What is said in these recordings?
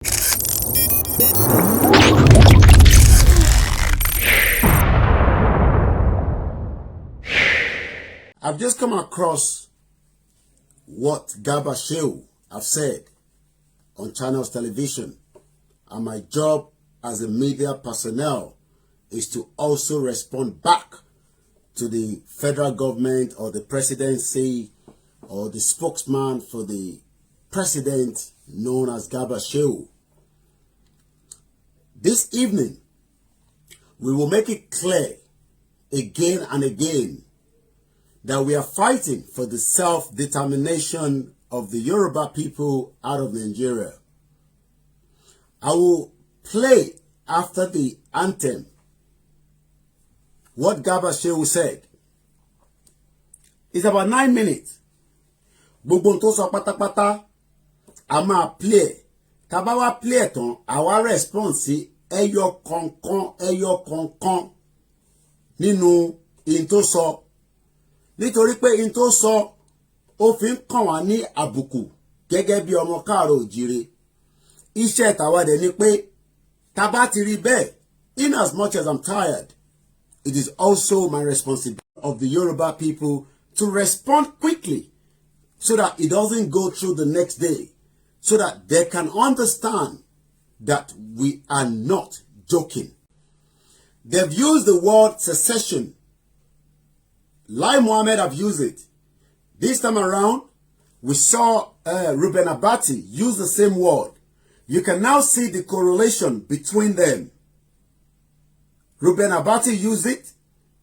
I've just come across what Garba Shehu have said on Channels Television, and my job as a media personnel is to also respond back to the federal government or the presidency or the spokesman for the president known as Garba Shehu. This evening, we will make it clear again and again that we are fighting for the self-determination of the Yoruba people out of Nigeria. I will play after the anthem what Garba Shehu said. It's about 9 minutes. Gbogbo tó sọ pátápátá a máa play. Tá bá wá play tán, àwa response sí ẹyọ kọ̀ọ̀kan nínú in tó sọ. Nítorí pé in tó sọ ó fi ń kàn wá ní àbùkù gẹ́gẹ́ bí ọmọ káàárọ̀ òjíire. Iṣẹ́ tàwa dẹ̀ ni pé tá bá ti rí bẹ́ẹ̀, in as much as I'm tired, it is also my responsibility of the Yoruba people to respond quickly so that it doesn't go through the next day, so that they can understand that we are not joking. They've used the word secession. Lai Mohammed have used it. This time around, we saw Ruben Abati use the same word. You can now see the correlation between them. Ruben Abati used it,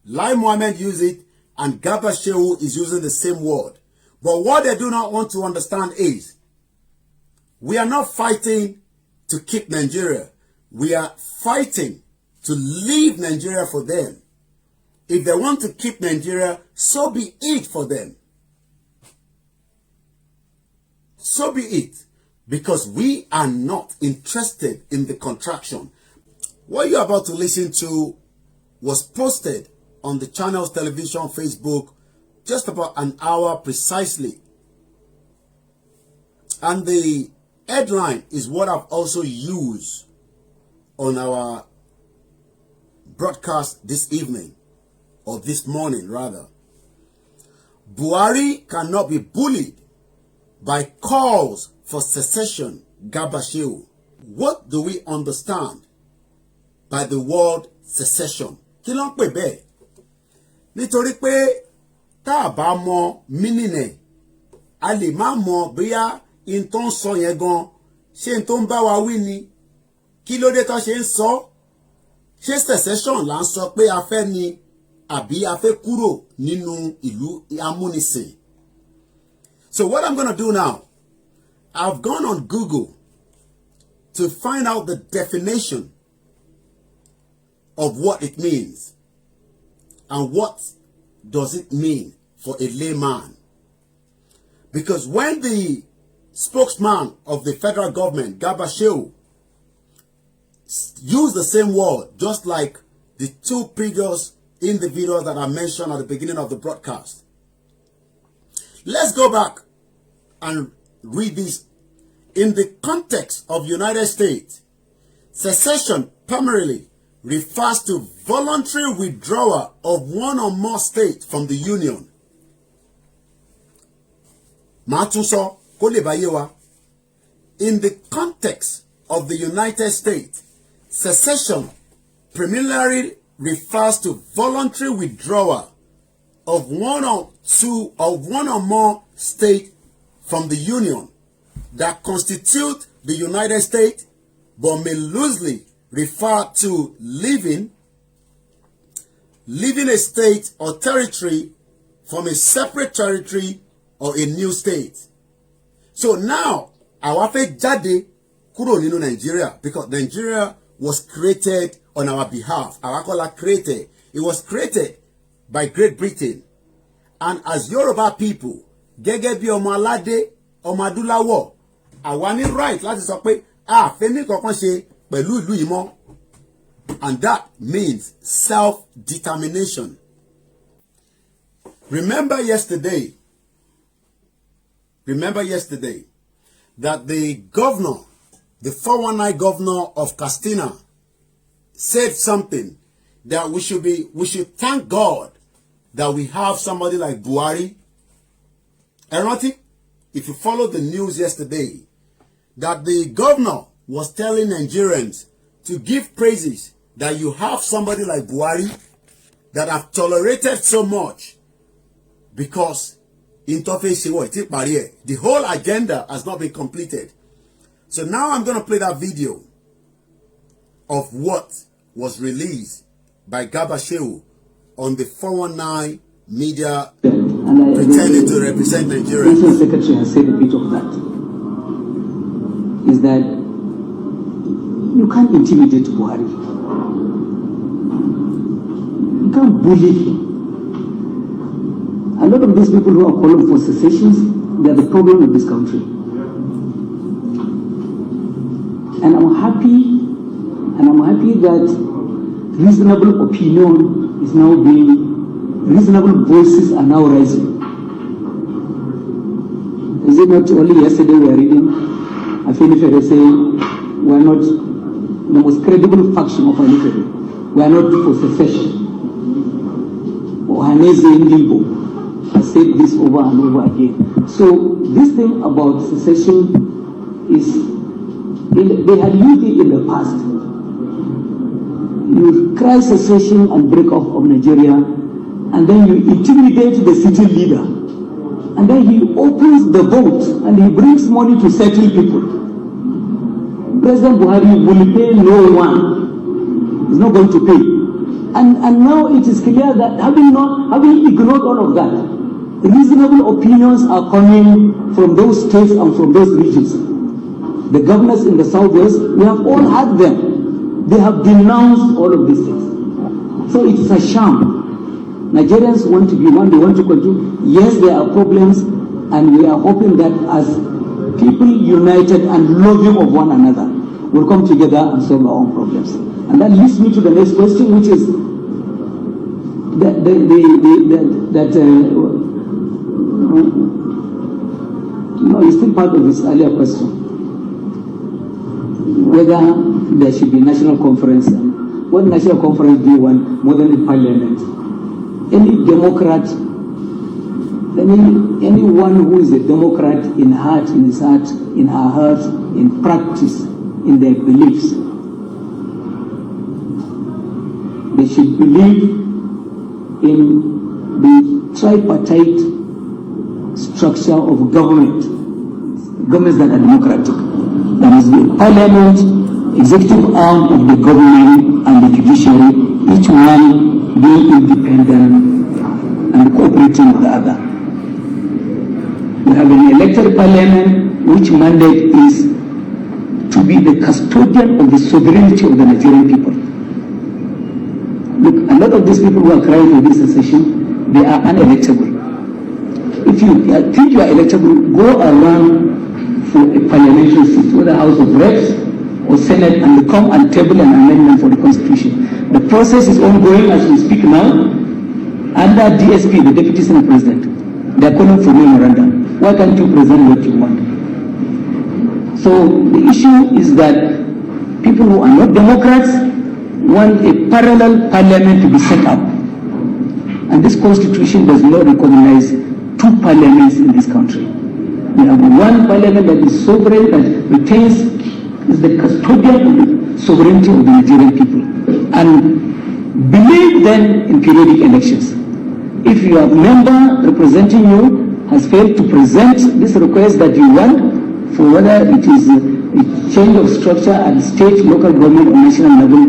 Lai Mohammed used it, and Garba Shehu is using the same word. But what they do not want to understand is, we are not fighting to keep Nigeria. We are fighting to leave Nigeria for them. If they want to keep Nigeria, so be it for them. So be it. Because we are not interested in the contraction. What you're about to listen to was posted on the Channels Television Facebook just about an hour precisely. And the headline is what I've also used on our broadcast this evening. Or this morning, rather. Buhari cannot be bullied by calls for secession, Garba Shehu. What do we understand by the word secession? Kí ló ń pè bẹ́ẹ̀? Nítorí pé tá bá mọ meaning ẹ̀, a lè má mọ bóyá in tó ń sọ yẹn gan, ṣé in tó ń bá wa wí ni? Kí ló dé tó ṣe ń sọ? Ṣé secession là ń sọ pé a fẹ́ ni? Àbí a fẹ́ kúrò nínú ìlú amúnisìn. So what I'm going to do now, I've gone on Google to find out the definition of what it means and what does it mean for a layman. Because when the spokesman of the federal government, Garba Shehu, used the same word, just like the two previous individuals that I mentioned at the beginning of the broadcast. Let's go back and read this. In the context of United States, secession primarily refers to voluntary withdrawal of one or more states from the Union. Màtúnsọ kó lè bá yé wa. In the context of the United States, secession primarily refers to voluntary withdrawal of one or more states from the Union that constitute the United States, but may loosely refer to leaving a state or territory from a separate territory or a new state. So now, àwa fẹ́ jáde kúrò nínú Nigeria because Nigeria was created on our behalf. Àwa kọ́ la created. It was created by Great Britain. And as Yoruba people, gẹ́gẹ́ bí ọmọ aládé, ọmọ adúláwọ̀, àwa ní right láti sọ pé a fẹ́ ní kankan ṣe pẹ̀lú ìlú yìí mọ́. And that means self-determination. Remember yesterday that the governor the 419 governor of Katsina said something that we should thank God that we have somebody like Buhari. Eranti, if you followed the news yesterday, that the governor was telling Nigerians to give praises that you have somebody like Buhari that have tolerated so much, because the whole agenda has not been completed. So now I'm going to play that video of what was released by Gabashew on the 419 media pretending to represent Nigerians. The secretary has said a bit of that. Is that you can't intimidate Buhari. You can't bully him. A lot of these people who are calling for secessions, they are the problem of this country. And I'm happy that reasonable opinion is now reasonable voices are now rising. Is it not only yesterday we are reading Afenifere saying we are not the most credible faction of Afenifere. We are not for secession. Or Haneze Ndimbo has said this over and over again. So this thing about secession is, they had used it in the past. You cry secession and break off of Nigeria, and then you intimidate the sitting leader, and then he opens the vote and he brings money to settle people. President Buhari will pay no one. He's not going to pay. And now it is clear that having ignored all of that, reasonable opinions are coming from those states and from those regions. The governors in the southwest, we have all had them. They have denounced all of these things. So it is a sham. Nigerians want to be one, they want to continue. Yes, there are problems, and we are hoping that as people united and loving of one another, we'll come together and solve our own problems. And that leads me to the next question, which is it's still part of this earlier question, whether there should be national conference. What national conference do you want more than the parliament? Any Democrat, anyone who is a Democrat in heart, in his heart, in her heart, in practice, in their beliefs, they should believe in the tripartite structure of governments that are democratic. That is the parliament, executive arm of the government, and the judiciary, each one being independent and cooperating with the other. We have an elected parliament which mandate is to be the custodian of the sovereignty of the Nigerian people. Look, a lot of these people who are crying for this secession, they are unelectable. If you think you are electable, go around for a parliamentary seat, whether House of Reps or Senate, and come and table an amendment for the Constitution. The process is ongoing as we speak now. Under DSP, the Deputy Senate President, they are calling for memorandum. Why can't you present what you want? So the issue is that people who are not Democrats want a parallel parliament to be set up. And this Constitution does not recognize two parliaments in this country. We have one parliament that is sovereign, that retains, is the custodian of the sovereignty of the Nigerian people. And believe then in periodic elections. If your member representing you has failed to present this request that you want, for whether it is a change of structure at state, local government, or national level,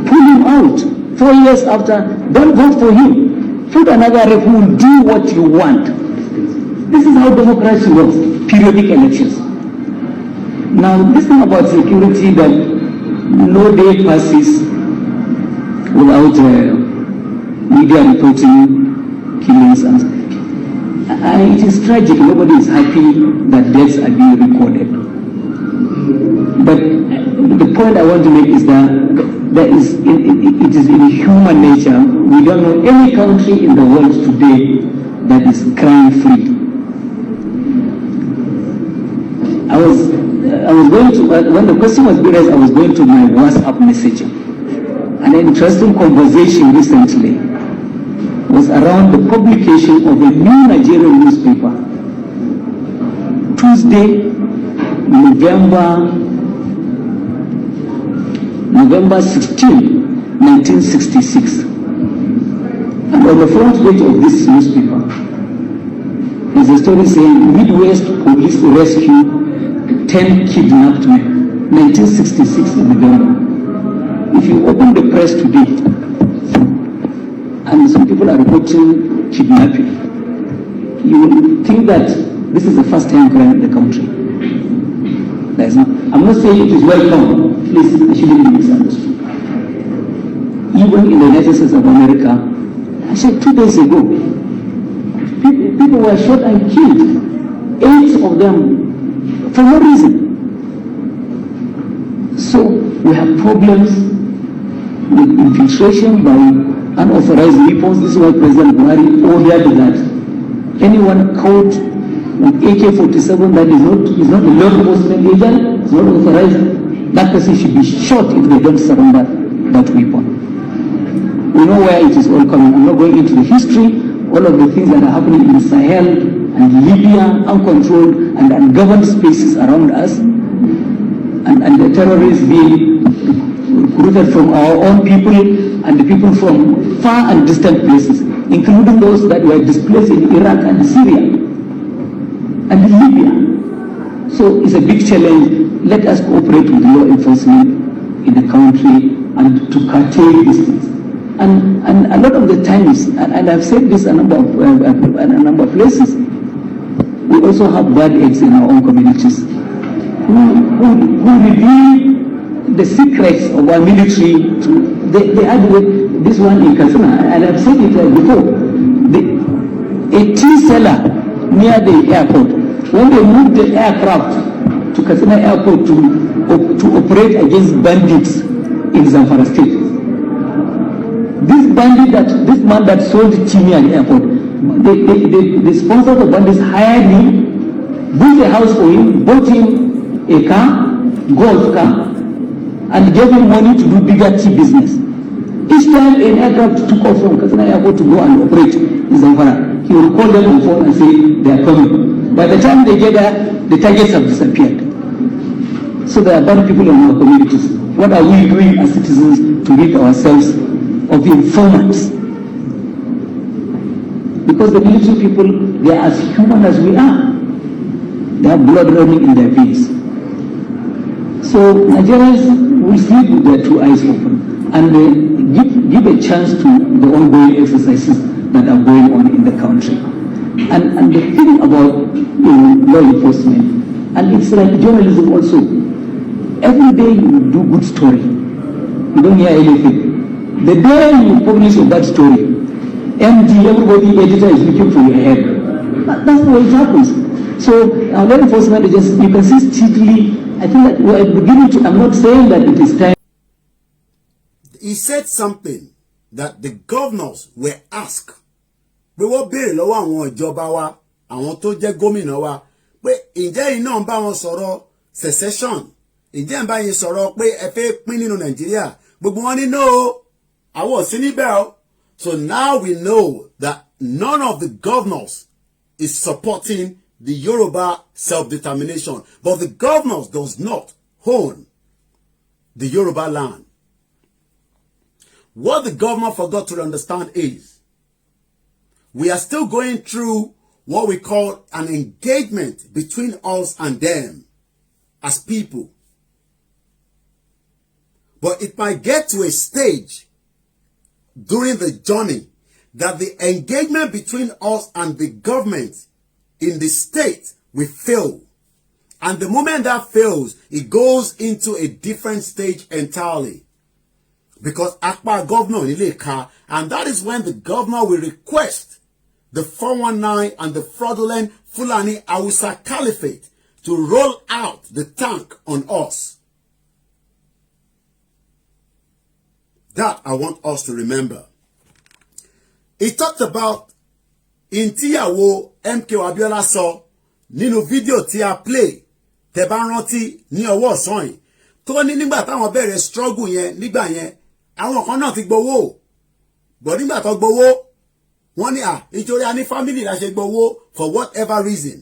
pull him out. 4 years after, don't vote for him. Put another rep who will do what you want. This is how democracy works, periodic elections. Now, this thing about security, that no day passes without media reporting killings, and it is tragic. Nobody is happy that deaths are being recorded. But the point I want to make is that it is in human nature. We don't know any country in the world today that is crime free. I was I was going to, when the question was being raised, I was going to my WhatsApp message. An interesting conversation recently was around the publication of a new Nigerian newspaper, Tuesday, November 16, 1966. And on the front page of this newspaper is a story saying Midwest police rescue 10 kidnapped men, 1966 in November. If you open the press today, and some people are reporting kidnapping, you will think that this is the first time crime in the country. There is not. I'm not saying it is welcome. Please, I shouldn't be misunderstood. Even in the United States of America, I said 2 days ago, people were shot and killed. 8 of them for no reason. So we have problems with infiltration by unauthorized weapons. This is why President Buhari ordered that anyone caught with AK-47 that is not a law enforcement agent, is not authorized, that person should be shot if they don't surrender that weapon. We know where it is all coming. I'm not going into the history, all of the things that are happening in Sahel and Libya, uncontrolled and ungoverned spaces around us, and the terrorists being recruited from our own people and the people from far and distant places, including those that were displaced in Iraq and Syria and in Libya. So it's a big challenge. Let us cooperate with law enforcement in the country and to curtail these things. And a lot of the times, and I've said this a number of places, we also have bad eggs in our own communities who reveal the secrets of our military. They had this one in Katsina, and I've said it before. A tea seller near the airport, when they moved the aircraft to Katsina airport to operate against bandits in Zamfara state, this man that sold tea near the airport, the sponsors of bandits hired him, built a house for him, bought him a car, golf car, and gave him money to do bigger tea business. Each time an aircraft took off from Katsina airport to go and operate in Zamfara, he would call them on phone and say they are coming. By the time they get there, the targets have disappeared. So there are bad people in our communities. What are we doing as citizens to rid ourselves of informants? Because the military people, they are as human as we are. They have blood running in their veins. So Nigerians will sleep with their 2 eyes open and give a chance to the ongoing exercises that are going on in the country. And the thing about law enforcement, and it's like journalism also, every day you do good story, you don't hear anything. The day you publish a bad story, MD, everybody, editor is looking for your head. That's the way it happens. So law enforcement is just, you can see steadily, I think that we're beginning to, I'm not saying that it is time. He said something that the governors were asked. We wọ́n béèrè lọ́wọ́ àwọn ìjọba wa, àwọn tó jẹ́ gómìnà wa, pé ǹjẹ́ iná ń bá wọn sọ̀rọ̀ secession, ǹjẹ́ ń bá yín sọ̀rọ̀ pé ẹ fẹ́ pín nínú Nàìjíríà, gbogbo wọn ní no, àwọn ò sí níbẹ̀ o. So now we know that none of the governors is supporting the Yoruba self-determination, but the governors does not own the Yoruba land. What the government forgot to understand is we are still going through what we call an engagement between us and them as people. But it might get to a stage during the journey that the engagement between us and the government in the state will fail. And the moment that fails, it goes into a different stage entirely. Because Akpa governor ile ka, and that is when the governor will request the 419 and the fraudulent Fulani Hausa Caliphate to roll out the tank on us. That I want us to remember. He talked about in Tiawo MK Abiola saw nínú video tí a play tẹ́ bá rántí ní ọwọ́ ọ̀sán yìí tó ní nígbà táwọn bẹ̀rẹ̀ struggle yẹn nígbà yẹn àwọn kan náà ti gbowó bọ̀ nígbà tó gbowó wọ́n ní nítorí a ní family la ṣe gbowó for whatever reason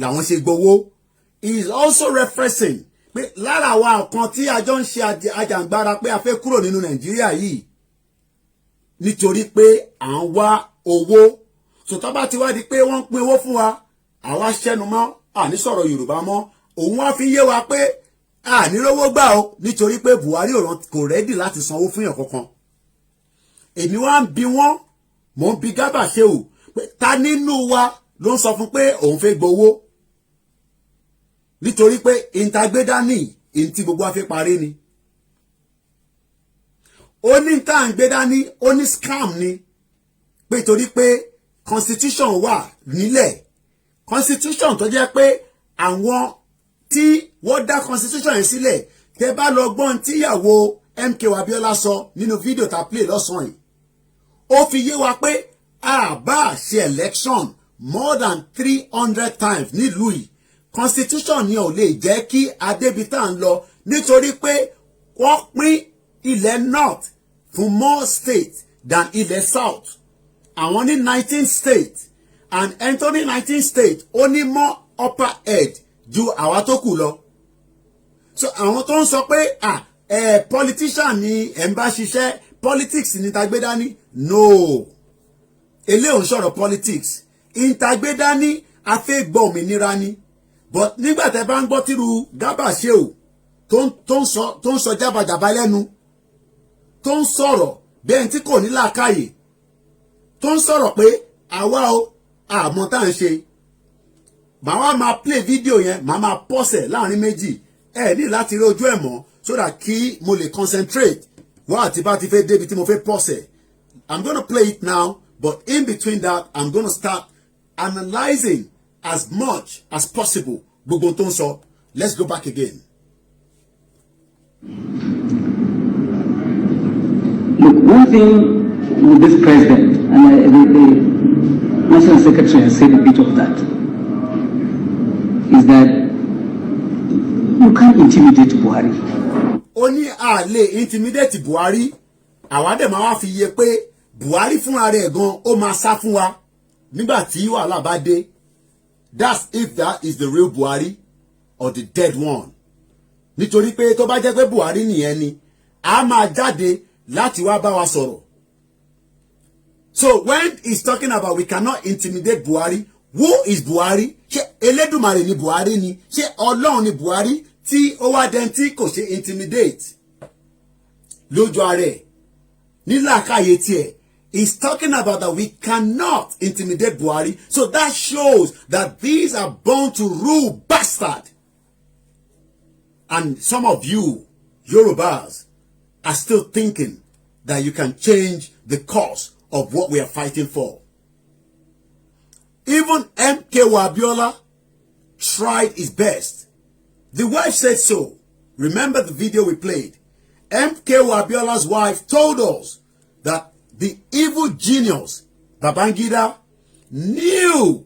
làwọn ṣe gbowó. He is also referencing pé lára àwa nǹkan tí a jọ ń ṣe àjàǹgbara pé a fẹ́ kúrò nínú Nàìjíríà yìí nítorí pé à ń wá owó sòtọ́ bá ti wá di pé wọ́n ń pín owó fún wa àwa ṣẹ́nu mọ́ àní sọ̀rọ̀ Yorùbá mọ́ òun wá fi yé wa pé ànírówó gbà o nítorí pé Buhari kò rẹ́dì láti sanwó fún yàn kankan. Èmi wá ń bi wọ́n mò ń bi Garba Shehu pé ta nínú wa ló ń sọ fún pé òun fẹ́ gbowó nítorí pé ìntàgbédání ìntí gbogbo afẹ́ parí ni. Ó ní tá à ń gbé dání ó ní scam ni pé torí pé constitution wà nílẹ̀ constitution tó jẹ́ pé àwọn tí wọ́n dá constitution yẹn sílẹ̀ tẹ́ bá lọ gbọ́n tíyàwó MKO Abiola sọ nínú fídíò tá a play lọ́sàn-án yìí ó fi yé wa pé a bá ṣe election more than 300 times nílùú yìí constitution ni ò lè jẹ́ kí adébítà ń lọ nítorí pé wọ́n pín ilẹ̀ north fún more states than ilẹ̀ south àwọn ní 19 states and Anthony 19 states ó ní more upper head ju àwa tó kù lọ so àwọn tó ń sọ pé politician ni ẹ̀ ń bá ṣiṣẹ́ politics ni tagbédání no eléyìí ò ń sọ̀rọ̀ politics ìtagbédání afẹ́ gbọ́ òmìnira ni but nígbà tẹ́ bá ń gbọ́ tírú Garba Shehu tó ń sọ jábàjàbá lẹ́nu tó ń sọ̀rọ̀ bẹ́ẹ̀ tí kò ní làákàyè tó ń sọ̀rọ̀ pé àwa o àmọ́ tá à ń ṣe màá wá máa play video yẹn màá máa pause láàrin méjì ẹ ní láti rí ojú ẹ̀ mọ́ so that kí mo lè concentrate wá àti bá ti fẹ́ débi tí mo fẹ́ pause I'm gonna play it now but in between that I'm gonna start analysing as much as possible gbogbo tó ń sọ let's go back again. Look, one thing with this president, and the National Secretary has said a bit of that, is that you can't intimidate Buhari. Ó ní a lè intimidate Buhari àwa dẹ̀ máa wá fi yé pé Buhari fúnra rẹ̀ gan ó máa sá fún wa nígbà tí wàhálà bá dé. That's if that is the real Buhari or the dead one. Nítorí pé tó bá jẹ́ pé Buhari nìyẹn ni a máa jáde láti wá bá wa sọ̀rọ̀. So when he's talking about we cannot intimidate Buhari, who is Buhari? Ṣé Elédùmarè ni Buhari ni? Ṣé Ọlọ́run ni Buhari tí ó wá dẹni tí kò ṣe intimidate? Lójú ààrẹ ní làákàyè tiẹ̀. He's talking about that we cannot intimidate Buhari. So that shows that these are born to rule bastard. And some of you, Yorubas, are still thinking that you can change the course of what we are fighting for. Even MKO Abiola tried his best. The wife said so. Remember the video we played. MKO Abiola's wife told us that the evil genius, Babangida, knew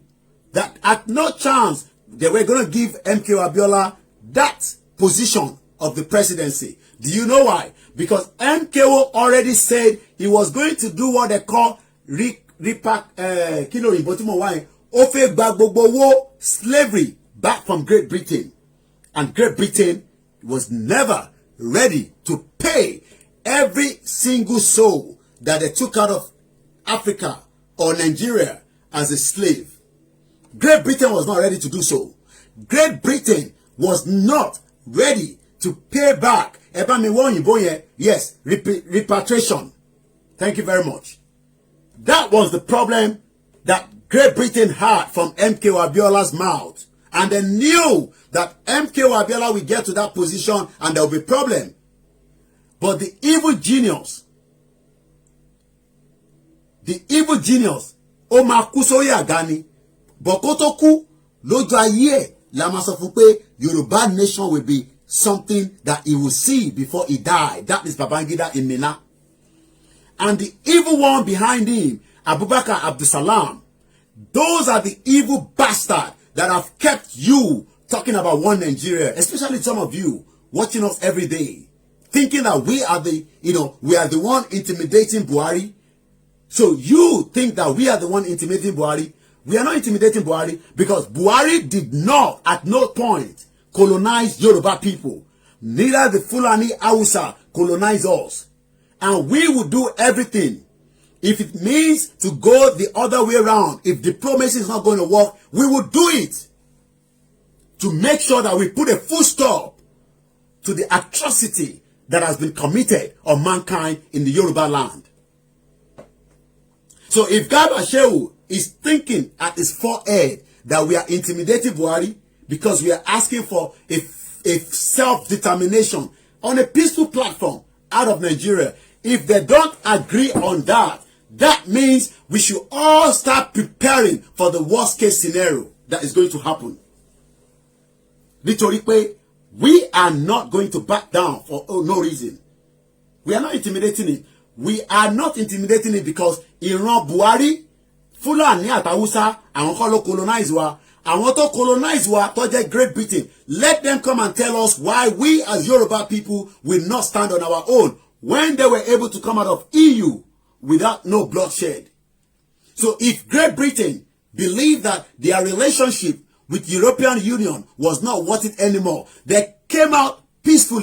that at no chance they were going to give MKO Abiola that position of the presidency. Do you know why? Because MKO already said he was going to do what they call slavery back from Great Britain. And Great Britain was never ready to pay every single soul that they took out of Africa or Nigeria as a slave. Great Britain was not ready to do so. Great Britain was not ready to pay back. Yes, repatriation. Thank you very much. That was the problem that Great Britain had from MKO Abiola's mouth. And they knew that MKO Abiola will get to that position and there will be a problem. But the evil genius, ó máa kú sórí àga ni, but kó tó kú lójú ayé la máa sọ fún pé Yoruba nation will be something that he will see before he died. That is Babangida in Minna. And the evil one behind him, Abubakar Abdusalam, those are the evil bastards that have kept you talking about one Nigeria, especially some of you watching us every day, thinking that we are the, we are the one intimidating Buhari. So you think that we are the one intimidating Buhari. We are not intimidating Buhari because Buhari did not at no point colonize Yoruba people. Neither the Fulani Hausa colonize us. And we will do everything. If it means to go the other way around, if diplomacy is not going to work, we will do it to make sure that we put a full stop to the atrocity that has been committed on mankind in the Yoruba land. So if Garba Shehu is thinking at his forehead that we are intimidating Buhari because we are asking for a self-determination on a peaceful platform out of Nigeria, if they don't agree on that, that means we should all start preparing for the worst case scenario that is going to happen. Nítorí pé we are not going to back down for no reason. We are not intimidating it. We are not intimidating it because Ìran Buhari, Fulani àti Hausa, àwọn kọ́ ló colonize wa. Àwọn tó colonize wa tó jẹ́ Great Britain. Let them come and tell us why we as Yoruba people will not stand on our own when they were able to come out of EU without no bloodshed. So if Great Britain believed that their relationship with European Union was not worth it anymore, they came out peacefully.